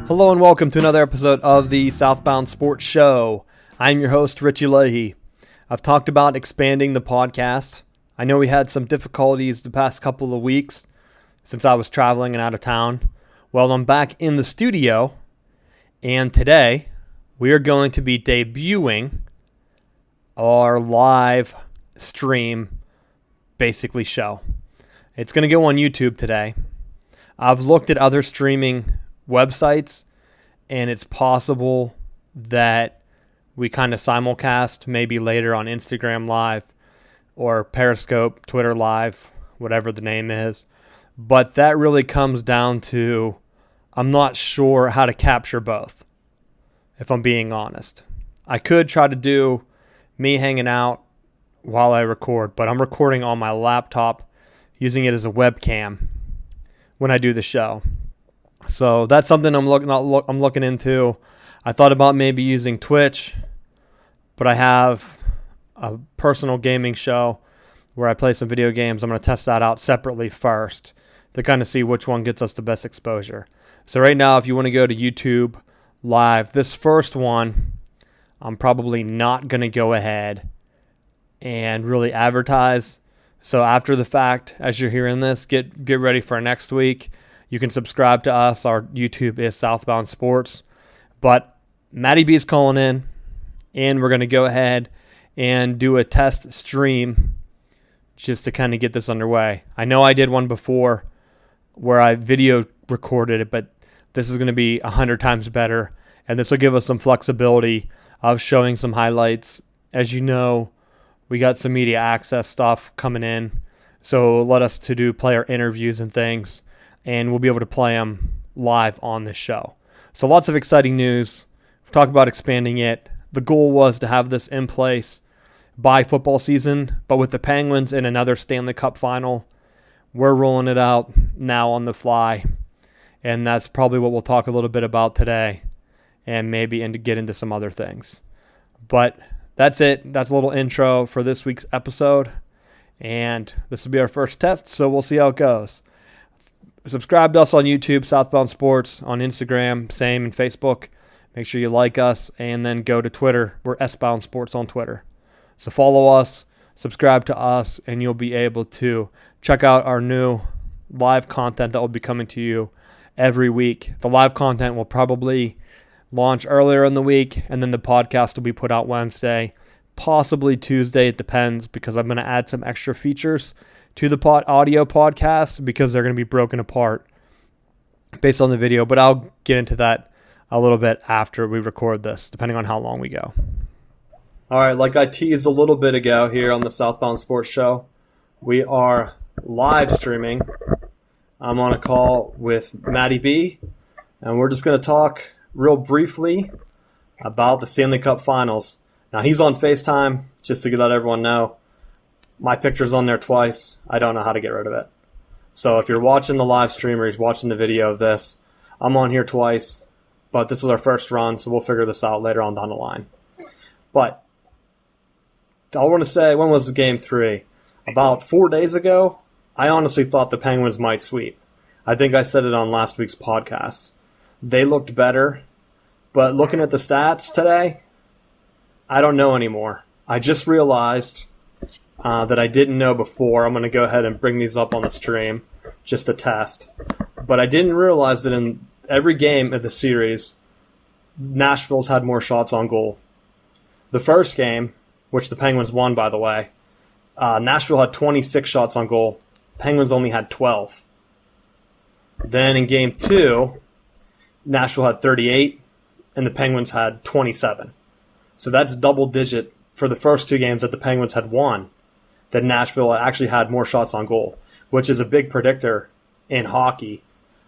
Hello and welcome to another episode of the Southbound Sports Show. I'm your host, Richie Leahy. I've talked about expanding the podcast. I know we had some difficulties the past couple of weeks since I was traveling and out of town. Well, I'm back in the studio, and today we are going to be debuting our live stream, basically, show. It's going to go on YouTube today. I've looked at other streaming websites, and it's possible that we kind of simulcast maybe later on Instagram Live or Periscope, Twitter Live, whatever the name is. But that really comes down to I'm not sure how to capture both, if I'm being honest. I could try to do me hanging out while I record, but I'm recording on my laptop using it as a webcam when I do the show. So that's something I'm looking into. I thought about maybe using Twitch, but I have a personal gaming show where I play some video games. I'm going to test that out separately first to kind of see which one gets us the best exposure. So right now, if you want to go to YouTube Live, this first one, I'm probably not going to go ahead and really advertise. So after the fact, as you're hearing this, get ready for next week. You can subscribe to us. Our YouTube is Southbound Sports. But Matty B is calling in, and we're going to go ahead and do a test stream just to kind of get this underway. I know I did one before where I video recorded it, but this is going to be 100 times better, and this will give us some flexibility of showing some highlights. As you know, we got some media access stuff coming in, so let us to do player interviews and things, and we'll be able to play them live on this show. So lots of exciting news. We've talked about expanding it. The goal was to have this in place by football season, but with the Penguins in another Stanley Cup final, we're rolling it out now on the fly, and that's probably what we'll talk a little bit about today and maybe get into some other things. But that's it. That's a little intro for this week's episode, and this will be our first test, so we'll see how it goes. Subscribe to us on YouTube, Southbound Sports, on Instagram, same, and Facebook. Make sure you like us, and then go to Twitter. We're S-Bound Sports on Twitter. So follow us, subscribe to us, and you'll be able to check out our new live content that will be coming to you every week. The live content will probably launch earlier in the week, and then the podcast will be put out Wednesday, possibly Tuesday. It depends, because I'm going to add some extra features to the audio podcast because they're going to be broken apart based on the video. But I'll get into that a little bit after we record this, depending on how long we go. All right, like I teased a little bit ago here on the Southbound Sports Show, we are live streaming. I'm on a call with Matty B, and we're just going to talk real briefly about the Stanley Cup Finals. Now, he's on FaceTime, just to let everyone know. My picture's on there twice. I don't know how to get rid of it. So if you're watching the live stream or you're watching the video of this, I'm on here twice, but this is our first run, so we'll figure this out later on down the line. But I want to say, when was Game 3? About 4 days ago, I honestly thought the Penguins might sweep. I think I said it on last week's podcast. They looked better, but looking at the stats today, I don't know anymore. I just realized that I didn't know before. I'm going to go ahead and bring these up on the stream just to test. But I didn't realize that in every game of the series, Nashville's had more shots on goal. The first game, which the Penguins won, by the way, Nashville had 26 shots on goal. Penguins only had 12. Then in Game 2, Nashville had 38, and the Penguins had 27. So that's double-digit for the first two games that the Penguins had won, that Nashville actually had more shots on goal, which is a big predictor in hockey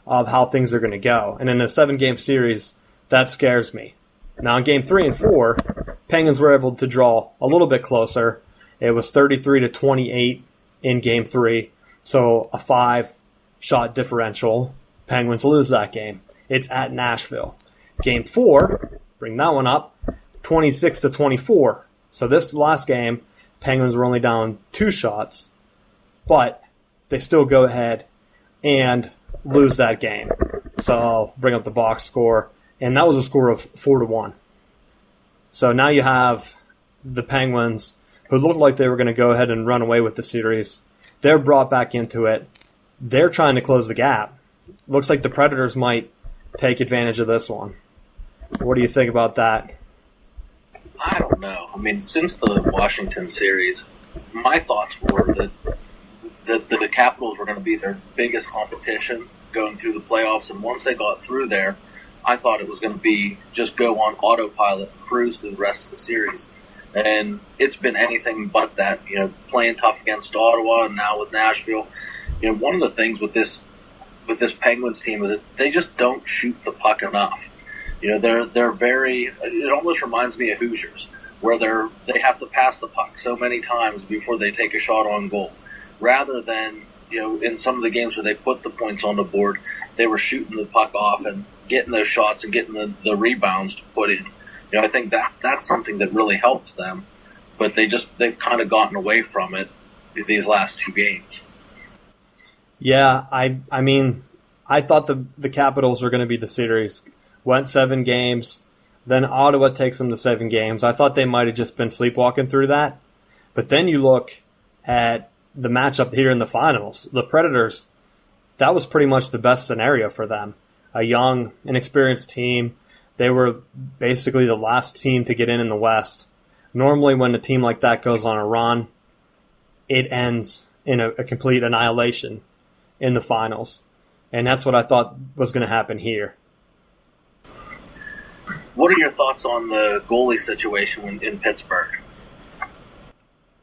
of how things are going to go. And in a 7-game series, that scares me. Now, in Game 3 and 4, Penguins were able to draw a little bit closer. It was 33-28 in Game 3, so a 5-shot differential. Penguins lose that game. It's at Nashville. Game 4, bring that one up, 26-24. So this last game, Penguins were only down 2 shots, but they still go ahead and lose that game. So I'll bring up the box score, and that was a score of 4-1. So now you have the Penguins, who looked like they were going to go ahead and run away with the series. They're brought back into it. They're trying to close the gap. Looks like the Predators might take advantage of this one. What do you think about that? I don't know. I mean, since the Washington series, my thoughts were that the Capitals were going to be their biggest competition going through the playoffs, and once they got through there, I thought it was going to be just go on autopilot and cruise through the rest of the series. And it's been anything but that, playing tough against Ottawa and now with Nashville. One of the things with this Penguins team is that they just don't shoot the puck enough. They're very, it almost reminds me of Hoosiers, where they have to pass the puck so many times before they take a shot on goal. Rather than, in some of the games where they put the points on the board, they were shooting the puck off and getting those shots and getting the rebounds to put in. I think that's something that really helps them, but they've kind of gotten away from it these last two games. Yeah, I mean, I thought the Capitals were going to be the series. Went 7 games, then Ottawa takes them to 7 games. I thought they might have just been sleepwalking through that. But then you look at the matchup here in the finals. The Predators, that was pretty much the best scenario for them. A young, inexperienced team. They were basically the last team to get in the West. Normally when a team like that goes on a run, it ends in a complete annihilation in the finals. And that's what I thought was going to happen here. What are your thoughts on the goalie situation in Pittsburgh?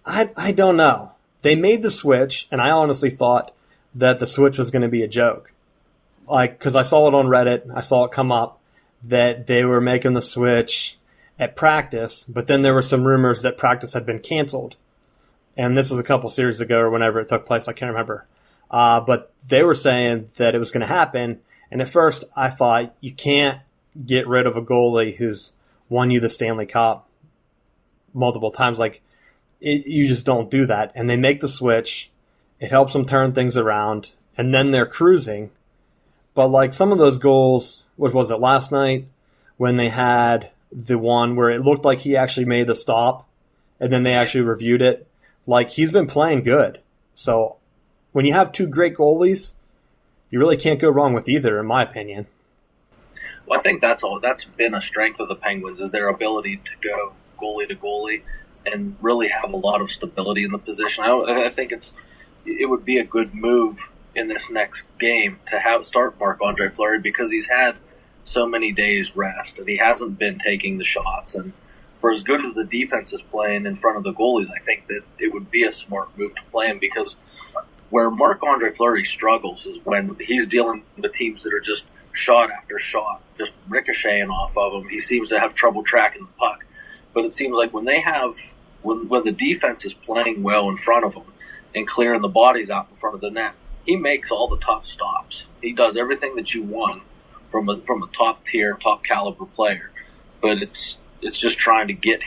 I don't know. They made the switch, and I honestly thought that the switch was going to be a joke. Because I saw it on Reddit, I saw it come up, that they were making the switch at practice, but then there were some rumors that practice had been canceled. And this was a couple series ago or whenever it took place, I can't remember. But they were saying that it was going to happen, and at first I thought you can't get rid of a goalie who's won you the Stanley Cup multiple times. You just don't do that. And they make the switch. It helps them turn things around, and then they're cruising. But some of those goals, what was it, last night when they had the one where it looked like he actually made the stop and then they actually reviewed it, he's been playing good. So when you have 2 great goalies, you really can't go wrong with either, in my opinion. Well, I think that's been a strength of the Penguins, is their ability to go goalie to goalie and really have a lot of stability in the position. I think it would be a good move in this next game to start Marc-Andre Fleury, because he's had so many days rest and he hasn't been taking the shots. And for as good as the defense is playing in front of the goalies, I think that it would be a smart move to play him, because where Marc-Andre Fleury struggles is when he's dealing with teams that are just shot after shot, just ricocheting off of him. He seems to have trouble tracking the puck. But it seems like when the defense is playing well in front of him and clearing the bodies out in front of the net, he makes all the tough stops. He does everything that you want from a top tier, top caliber player. But it's just trying to get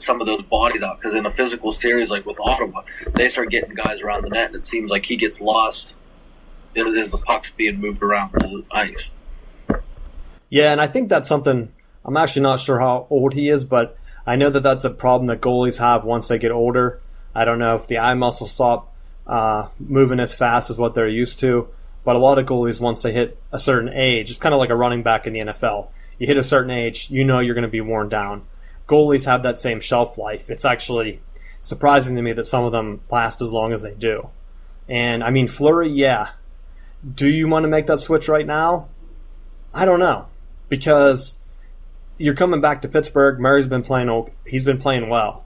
some of those bodies out, because in a physical series like with Ottawa, they start getting guys around the net, and it seems like he gets lost as the puck's being moved around the ice. Yeah, and I think that's something, I'm actually not sure how old he is, but I know that that's a problem that goalies have once they get older. I don't know if the eye muscles stop moving as fast as what they're used to, but a lot of goalies, once they hit a certain age, it's kind of like a running back in the NFL. You hit a certain age, you're going to be worn down. Goalies have that same shelf life. It's actually surprising to me that some of them last as long as they do. And, I mean, Fleury, yeah. Do you want to make that switch right now? I don't know, because you're coming back to Pittsburgh. Murray's been playing. He's been playing well.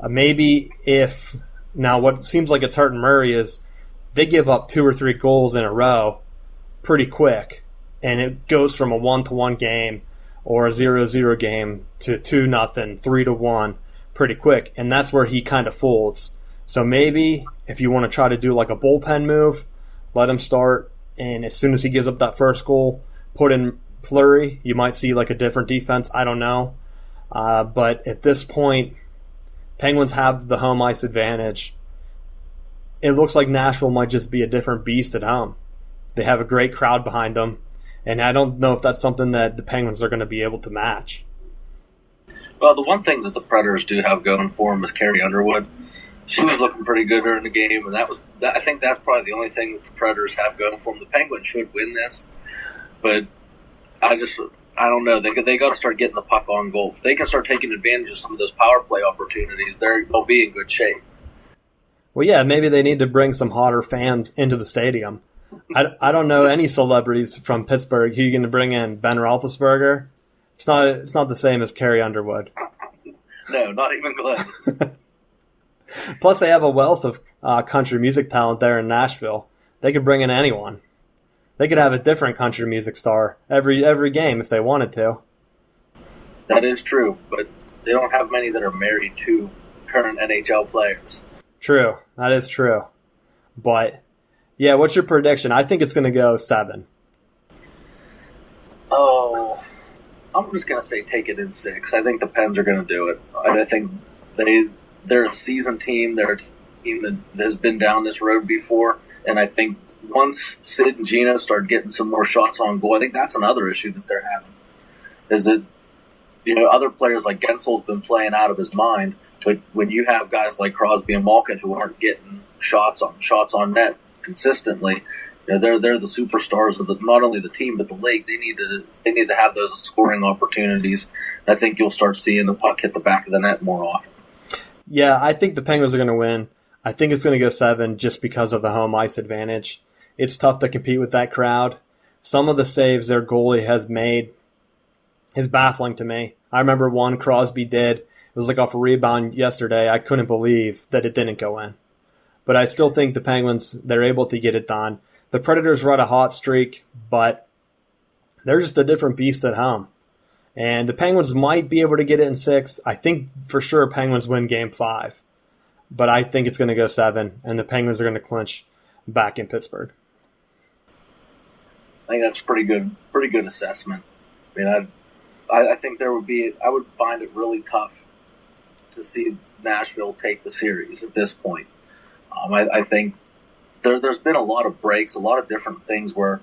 Maybe if now what seems like it's hurting Murray is they give up 2 or 3 goals in a row pretty quick, and it goes from a 1-1 game or a 0-0 game to 2-0, 3-1 pretty quick, and that's where he kind of folds. So maybe if you want to try to do a bullpen move, let him start, and as soon as he gives up that first goal, put in Fleury. You might see a different defense. I don't know. But at this point, Penguins have the home ice advantage. It looks like Nashville might just be a different beast at home. They have a great crowd behind them, and I don't know if that's something that the Penguins are going to be able to match. Well, the one thing that the Predators do have going for them is Carrie Underwood. She was looking pretty good during the game, and I think that's probably the only thing that the Predators have going for them. The Penguins should win this, but I don't know. They got to start getting the puck on goal. If they can start taking advantage of some of those power play opportunities, they'll be in good shape. Well, yeah, maybe they need to bring some hotter fans into the stadium. I don't know any celebrities from Pittsburgh who you're going to bring in. Ben Roethlisberger? It's not the same as Carrie Underwood. No, not even close. Plus, they have a wealth of country music talent there in Nashville. They could bring in anyone. They could have a different country music star every game if they wanted to. That is true, but they don't have many that are married to current NHL players. True. That is true. But, yeah, what's your prediction? I think it's going to go 7. Oh, I'm just going to say take it in 6. I think the Pens are going to do it. I think they're a seasoned team. They're a team that has been down this road before. And I think once Sid and Gino start getting some more shots on goal, I think that's another issue that they're having. Is that, other players like Gensel's been playing out of his mind. But when you have guys like Crosby and Malkin who aren't getting shots on net consistently, they're the superstars of not only the team but the league. They need to have those scoring opportunities. And I think you'll start seeing the puck hit the back of the net more often. Yeah, I think the Penguins are going to win. I think it's going to go 7 just because of the home ice advantage. It's tough to compete with that crowd. Some of the saves their goalie has made is baffling to me. I remember one Crosby did. It was like off a rebound yesterday. I couldn't believe that it didn't go in. But I still think the Penguins, they're able to get it done. The Predators run a hot streak, but they're just a different beast at home. And the Penguins might be able to get it in 6. I think for sure Penguins win Game 5. But I think it's going to go 7, and the Penguins are going to clinch back in Pittsburgh. I think that's pretty good assessment. I mean, I think I would find it really tough to see Nashville take the series at this point. I think there's been a lot of breaks, a lot of different things where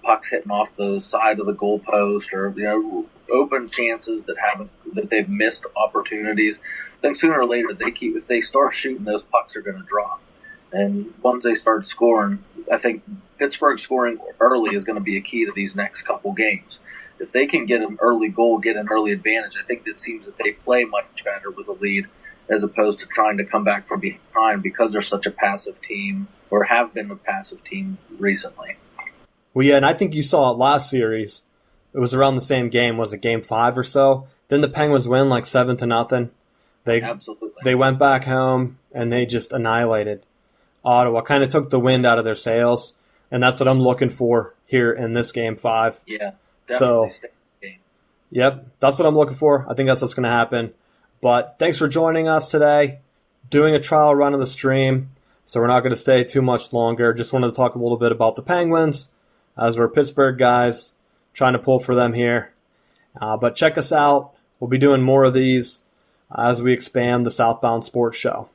pucks hitting off the side of the goalpost, or open chances that they've missed opportunities. I think sooner or later if they start shooting, those pucks are going to drop. And once they start scoring, I think Pittsburgh scoring early is going to be a key to these next couple games. If they can get an early goal, get an early advantage, I think it seems that they play much better with a lead as opposed to trying to come back from behind because they're such a passive team, or have been a passive team recently. Well, yeah, and I think you saw it last series. It was around the same game. Was it Game 5 or so? Then the Penguins win like 7-0. Absolutely. They went back home and they just annihilated Ottawa. Kind of took the wind out of their sails, and that's what I'm looking for here in this Game 5. Yeah, definitely. So, game. Yep, that's what I'm looking for. I think that's what's going to happen. But thanks for joining us today. Doing a trial run of the stream, so we're not going to stay too much longer. Just wanted to talk a little bit about the Penguins, as we're Pittsburgh guys, trying to pull for them here. But check us out. We'll be doing more of these as we expand the Southbound Sports Show.